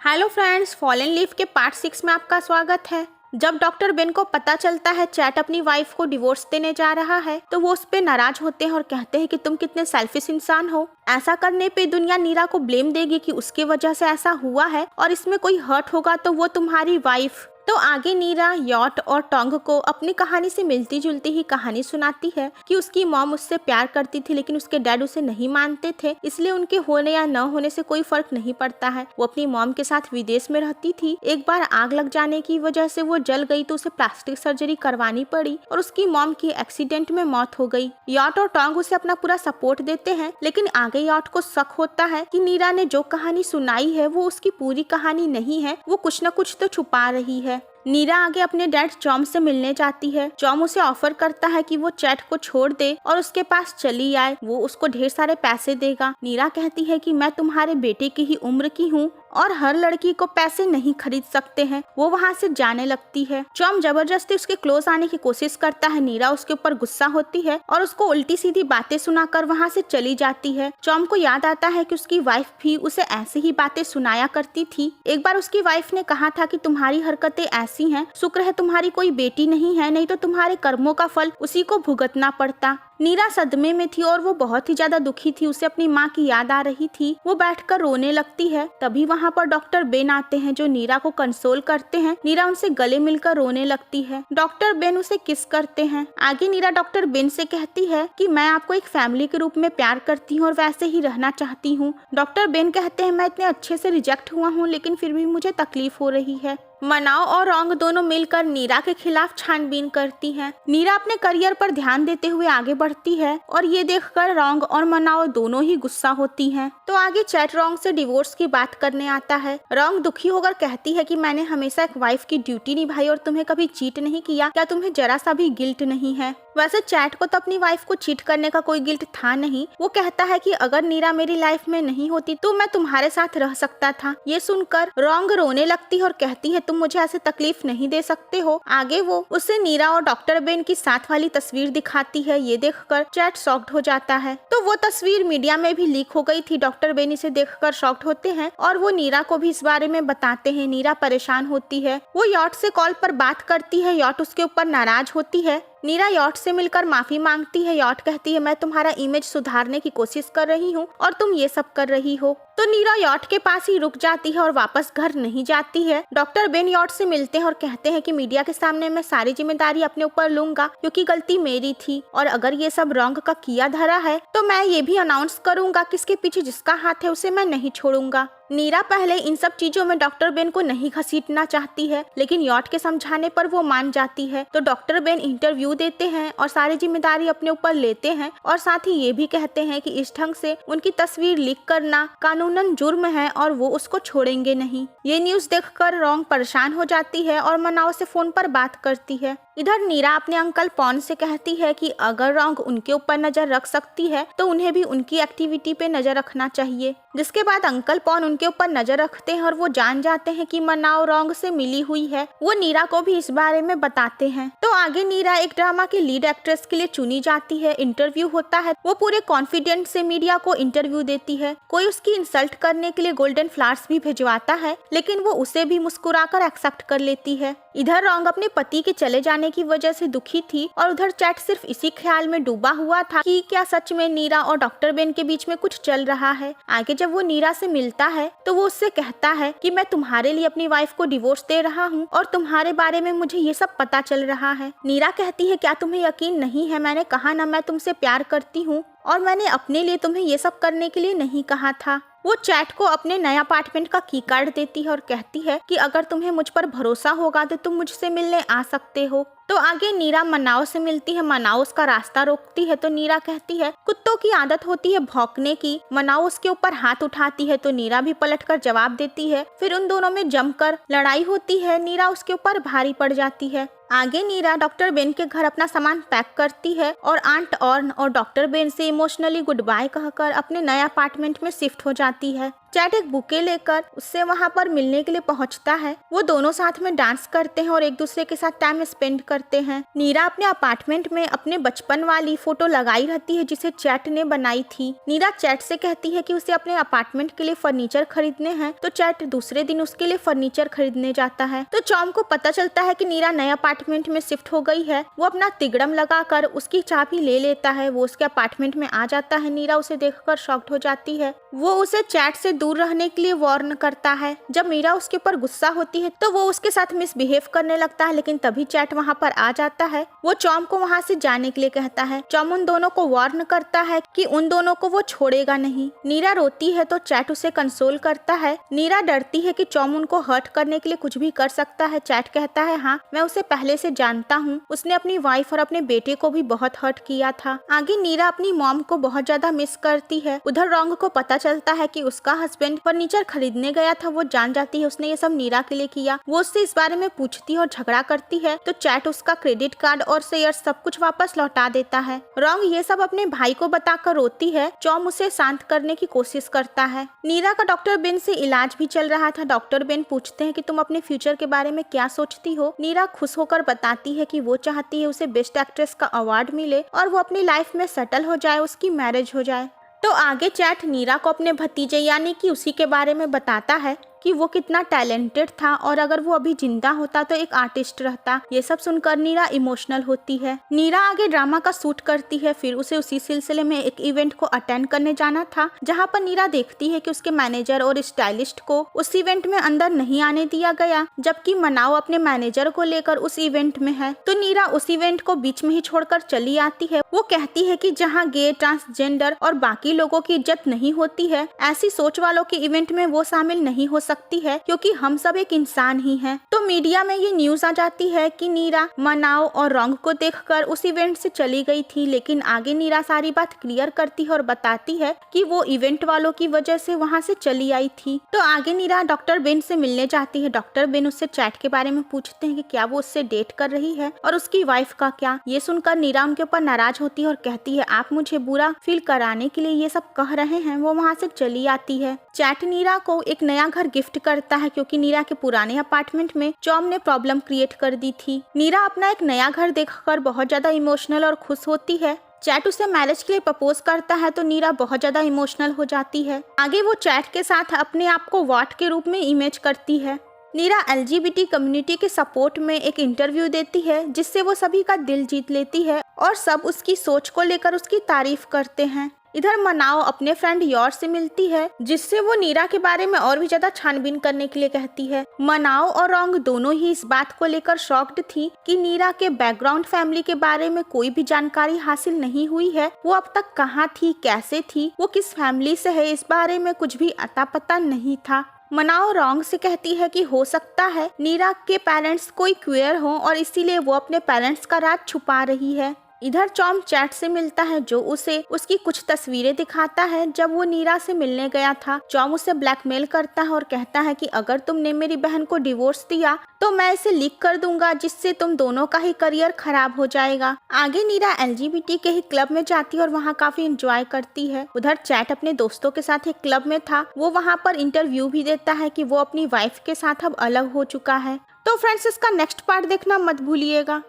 Hello friends, fallen leaf के part 6 में आपका स्वागत है। जब डॉक्टर बेन को पता चलता है चैट अपनी वाइफ को डिवोर्स देने जा रहा है तो वो उस पे नाराज होते हैं और कहते हैं कि तुम कितने सेल्फिश इंसान हो। ऐसा करने पे दुनिया नीरा को ब्लेम देगी कि उसकी वजह से ऐसा हुआ है और इसमें कोई हर्ट होगा तो वो तुम्हारी वाइफ। तो आगे नीरा यॉट और टोंग को अपनी कहानी से मिलती जुलती ही कहानी सुनाती है कि उसकी मॉम उससे प्यार करती थी लेकिन उसके डैड उसे नहीं मानते थे, इसलिए उनके होने या न होने से कोई फर्क नहीं पड़ता है। वो अपनी मॉम के साथ विदेश में रहती थी। एक बार आग लग जाने की वजह से वो जल गई तो उसे प्लास्टिक सर्जरी करवानी पड़ी और उसकी मॉम की एक्सीडेंट में मौत हो गई। यॉट और टोंग उसे अपना पूरा सपोर्ट देते हैं, लेकिन आगे यॉट को शक होता है कि नीरा ने जो कहानी सुनाई है वो उसकी पूरी कहानी नहीं है, वो कुछ न कुछ तो छुपा रही है। नीरा आगे अपने डैड चॉम से मिलने जाती है। चॉम उसे ऑफर करता है कि वो चैट को छोड़ दे और उसके पास चली आए, वो उसको ढेर सारे पैसे देगा। नीरा कहती है कि मैं तुम्हारे बेटे की ही उम्र की हूँ और हर लड़की को पैसे नहीं खरीद सकते हैं। वो वहाँ से जाने लगती है। चॉम जबरदस्ती उसके क्लोज आने की कोशिश करता है। नीरा उसके ऊपर गुस्सा होती है और उसको उल्टी सीधी बातें सुनाकर वहाँ से चली जाती है। चॉम को याद आता है कि उसकी वाइफ भी उसे ऐसी ही बातें सुनाया करती थी। एक बार उसकी वाइफ ने कहा था कि तुम्हारी हरकतें ऐसी हैं, शुक्र है तुम्हारी कोई बेटी नहीं है, नहीं तो तुम्हारे कर्मों का फल उसी को भुगतना पड़ता। नीरा सदमे में थी और वो बहुत ही ज्यादा दुखी थी। उसे अपनी माँ की याद आ रही थी। वो बैठकर रोने लगती है। तभी वहाँ पर डॉक्टर बेन आते हैं जो नीरा को कंसोल करते हैं। नीरा उनसे गले मिलकर रोने लगती है। डॉक्टर बेन उसे किस करते हैं। आगे नीरा डॉक्टर बेन से कहती है कि मैं आपको एक फैमिली के रूप में प्यार करती हूँ और वैसे ही रहना चाहती हूँ। डॉक्टर बेन कहते हैं मैं इतने अच्छे से रिजेक्ट हुआ हूँ लेकिन फिर भी मुझे तकलीफ हो रही है। मनाओ और रोंग दोनों मिलकर नीरा के खिलाफ छानबीन करती हैं। नीरा अपने करियर पर ध्यान देते हुए आगे बढ़ती है और ये देखकर रोंग और मनाओ दोनों ही गुस्सा होती हैं। तो आगे चैट रोंग से डिवोर्स की बात करने आता है। रोंग दुखी होकर कहती है कि मैंने हमेशा एक वाइफ की ड्यूटी निभाई और तुम्हें कभी चीट नहीं किया, क्या तुम्हें जरा सा भी गिल्ट नहीं है। वैसे चैट को तो अपनी वाइफ को चीट करने का कोई गिल्ट था नहीं। वो कहता है कि अगर नीरा मेरी लाइफ में नहीं होती तो मैं तुम्हारे साथ रह सकता था। ये सुनकर रोंग रोने लगती है और कहती है तुम मुझे ऐसे तकलीफ नहीं दे सकते हो। आगे वो उसे नीरा और डॉक्टर बेन की साथ वाली तस्वीर दिखाती है। ये देखकर चैट शॉक्ड हो जाता है। तो वो तस्वीर मीडिया में भी लीक हो गई थी। डॉक्टर बेन इसे देखकर शॉक्ड होते हैं और वो नीरा को भी इस बारे में बताते हैं। नीरा परेशान होती है। वो यॉट से कॉल पर बात करती है। यॉट उसके ऊपर नाराज होती है। नीरा यॉट से मिलकर माफी मांगती है। यॉट कहती है मैं तुम्हारा इमेज सुधारने की कोशिश कर रही हूँ और तुम ये सब कर रही हो। तो नीरा यॉट के पास ही रुक जाती है और वापस घर नहीं जाती है। डॉक्टर बेन यॉट से मिलते हैं और कहते हैं कि मीडिया के सामने मैं सारी जिम्मेदारी अपने ऊपर लूंगा क्योंकि गलती मेरी थी और अगर ये सब रोंग का किया धरा है तो मैं ये भी अनाउंस करूंगा कि इसके पीछे जिसका हाथ है उसे मैं नहीं छोड़ूंगा। नीरा पहले इन सब चीजों में डॉक्टर बेन को नहीं घसीटना चाहती है लेकिन यॉट के समझाने पर वो मान जाती है। तो डॉक्टर बेन इंटरव्यू देते हैं और सारी जिम्मेदारी अपने ऊपर लेते हैं और साथ ही ये भी कहते हैं कि इस ढंग से उनकी तस्वीर लीक करना कानूनन जुर्म है और वो उसको छोड़ेंगे नहीं। ये न्यूज देखकर रोंग परेशान हो जाती है और मनाओ से फोन पर बात करती है। इधर नीरा अपने अंकल पॉन से कहती है कि अगर रोंग उनके ऊपर नजर रख सकती है तो उन्हें भी उनकी एक्टिविटी पे नजर रखना चाहिए। जिसके बाद अंकल पॉन उनके ऊपर नजर रखते हैं और वो जान जाते हैं कि मनाओ रोंग से मिली हुई है। वो नीरा को भी इस बारे में बताते हैं। तो आगे नीरा एक ड्रामा की लीड एक्ट्रेस के लिए चुनी जाती है। इंटरव्यू होता है। वो पूरे कॉन्फिडेंस से मीडिया को इंटरव्यू देती है। कोई उसकी इंसल्ट करने के लिए गोल्डन फ्लावर्स भी भिजवाता है लेकिन वो उसे भी मुस्कुराकर एक्सेप्ट कर लेती है। इधर रोंग अपने पति के चले जाने की वजह से दुखी थी और उधर चैट सिर्फ इसी ख्याल में डूबा हुआ था कि क्या सच में नीरा और डॉक्टर बेन के बीच में कुछ चल रहा है। आगे जब वो नीरा से मिलता है तो वो उससे कहता है कि मैं तुम्हारे लिए अपनी वाइफ को डिवोर्स दे रहा हूँ और तुम्हारे बारे में मुझे ये सब पता चल रहा है। नीरा कहती है क्या तुम्हें यकीन नहीं है, मैंने कहा ना मैं तुमसे प्यार करती हूँ और मैंने अपने लिए तुम्हें ये सब करने के लिए नहीं कहा था। वो चैट को अपने नए अपार्टमेंट का की कार्ड देती है और कहती है कि अगर तुम्हें मुझ पर भरोसा होगा तो तुम मुझसे मिलने आ सकते हो। तो आगे नीरा मनाओ से मिलती है। मनाओ उसका रास्ता रोकती है तो नीरा कहती है कुत्तों की आदत होती है भौंकने की। मनाओ उसके ऊपर हाथ उठाती है तो नीरा भी पलटकर जवाब देती है। फिर उन दोनों में जमकर लड़ाई होती है। नीरा उसके ऊपर भारी पड़ जाती है। आगे नीरा डॉक्टर बेन के घर अपना सामान पैक करती है और आंट ऑर्न और डॉक्टर बेन से इमोशनली गुड बाय कहकर अपने नए अपार्टमेंट में शिफ्ट हो जाती है। चैट एक बुके लेकर उससे वहाँ पर मिलने के लिए पहुँचता है। वो दोनों साथ में डांस करते हैं और एक दूसरे के साथ टाइम स्पेंड करते करते हैं। नीरा अपने अपार्टमेंट में अपने बचपन वाली फोटो लगाई रहती है जिसे चैट ने बनाई थी। नीरा चैट से कहती है कि उसे अपने अपार्टमेंट के लिए फर्नीचर खरीदने हैं, तो चैट दूसरे दिन उसके लिए फर्नीचर खरीदने जाता है। तो चॉम को पता चलता है कि नीरा नए अपार्टमेंट में शिफ्ट हो गई है। वो अपना तिगड़म लगाकर उसकी चाबी ले लेता है। वो उसके अपार्टमेंट में आ जाता है। नीरा उसे देखकर शॉक्ड हो जाती है। वो उसे चैट से दूर रहने के लिए वार्न करता है। जब मीरा उसके ऊपर गुस्सा होती है तो वो उसके साथ मिसबिहेव करने लगता है, लेकिन तभी चैट वहाँ पर आ जाता है। वो चॉम को वहाँ से जाने के लिए कहता है। चॉम उन दोनों को वार्न करता है कि उन दोनों को वो छोड़ेगा नहीं। नीरा रोती है तो चैट उसे कंसोल करता है। नीरा डरती है कि चॉम उनको हर्ट करने के लिए कुछ भी कर सकता है। चैट कहता है, हाँ मैं उसे पहले से जानता हूँ, उसने अपनी वाइफ और अपने बेटे को भी बहुत हर्ट किया था। आगे नीरा अपनी मॉम को बहुत ज्यादा मिस करती है। उधर रॉन्ग को पता चलता है कि उसका हस्बैंड फर्नीचर खरीदने गया था। वो जान जाती है उसने ये सब नीरा के लिए किया। वो उससे इस बारे में पूछती है और झगड़ा करती है, तो चैट उसका क्रेडिट कार्ड और शेयर सब कुछ वापस लौटा देता है। रॉन्ग ये सब अपने भाई को बताकर रोती है। चॉम उसे शांत करने की कोशिश करता है। नीरा का डॉक्टर बेन से इलाज भी चल रहा था। डॉक्टर बेन पूछते हैं कि तुम अपने फ्यूचर के बारे में क्या सोचती हो। नीरा खुश होकर बताती है कि वो चाहती है उसे बेस्ट एक्ट्रेस का अवार्ड मिले और वो अपनी लाइफ में सेटल हो जाए, उसकी मैरिज हो जाए। तो आगे चैट नीरा को अपने भतीजे यानी कि उसी के बारे में बताता है कि वो कितना टैलेंटेड था और अगर वो अभी जिंदा होता तो एक आर्टिस्ट रहता। ये सब सुनकर नीरा इमोशनल होती है। नीरा आगे ड्रामा का शूट करती है। फिर उसे उसी सिलसिले में एक इवेंट को अटेंड करने जाना था, जहाँ पर नीरा देखती है कि उसके मैनेजर और स्टाइलिस्ट को उस इवेंट में अंदर नहीं आने दिया गया, जबकि मनाओ अपने मैनेजर को लेकर उस इवेंट में है। तो नीरा उस इवेंट को बीच में ही छोड़कर चली आती है। वो कहती है कि जहाँ गे, ट्रांसजेंडर और बाकी लोगों की इज्जत नहीं होती है, ऐसी सोच वालों के इवेंट में वो शामिल नहीं हो सकती है, क्योंकि हम सब एक इंसान ही हैं। तो मीडिया में ये न्यूज आ जाती है कि नीरा मनाओ और रॉन्ग को देखकर उस इवेंट से चली गई थी, लेकिन आगे नीरा सारी बात क्लियर करती है और बताती है कि वो इवेंट वालों की वजह से वहाँ से चली आई थी। तो आगे नीरा डॉक्टर बेन से मिलने जाती है। डॉक्टर बेन उससे चैट के बारे में पूछते हैं कि क्या वो उससे डेट कर रही है और उसकी वाइफ का क्या। ये सुनकर नीरा उनके ऊपर नाराज होती है और कहती है, आप मुझे बुरा फील कराने के लिए ये सब कह रहे हैं। वो वहाँ से चली आती है। चैट नीरा को एक नया घर गिफ्ट करता है, क्योंकि नीरा के पुराने अपार्टमेंट में चॉम ने प्रॉब्लम क्रिएट कर दी थी। नीरा अपना एक नया घर देखकर बहुत ज्यादा इमोशनल और खुश होती है। चैट उसे मैरिज के लिए प्रपोज करता है तो नीरा बहुत ज्यादा इमोशनल हो जाती है। आगे वो चैट के साथ अपने आप को वॉट के रूप में इमेज करती है। नीरा LGBT कम्युनिटी के सपोर्ट में एक इंटरव्यू देती है, जिससे वो सभी का दिल जीत लेती है और सब उसकी सोच को लेकर उसकी तारीफ करते हैं। इधर मनाओ अपने फ्रेंड योर से मिलती है, जिससे वो नीरा के बारे में और भी ज्यादा छानबीन करने के लिए कहती है। मनाओ और रॉन्ग दोनों ही इस बात को लेकर शॉक्ड थी कि नीरा के बैकग्राउंड फैमिली के बारे में कोई भी जानकारी हासिल नहीं हुई है। वो अब तक कहाँ थी, कैसे थी, वो किस फैमिली से है, इस बारे में कुछ भी अता पता नहीं था। मनाओ रॉन्ग से कहती है कि हो सकता है नीरा के पेरेंट्स कोई क्वेयर हो और इसीलिए वो अपने पेरेंट्स का राज छुपा रही है। इधर चॉम चैट से मिलता है, जो उसे उसकी कुछ तस्वीरें दिखाता है जब वो नीरा से मिलने गया था। चॉम उसे ब्लैकमेल करता है और कहता है कि अगर तुमने मेरी बहन को डिवोर्स दिया तो मैं इसे लीक कर दूंगा, जिससे तुम दोनों का ही करियर खराब हो जाएगा। आगे नीरा LGBT के ही क्लब में जाती है और वहाँ काफी एंजॉय करती है। उधर चैट अपने दोस्तों के साथ एक क्लब में था। वो वहाँ पर इंटरव्यू भी देता है कि वो अपनी वाइफ के साथ अब अलग हो चुका है। तो फ्रेंड्स, इसका नेक्स्ट पार्ट देखना मत भूलिएगा।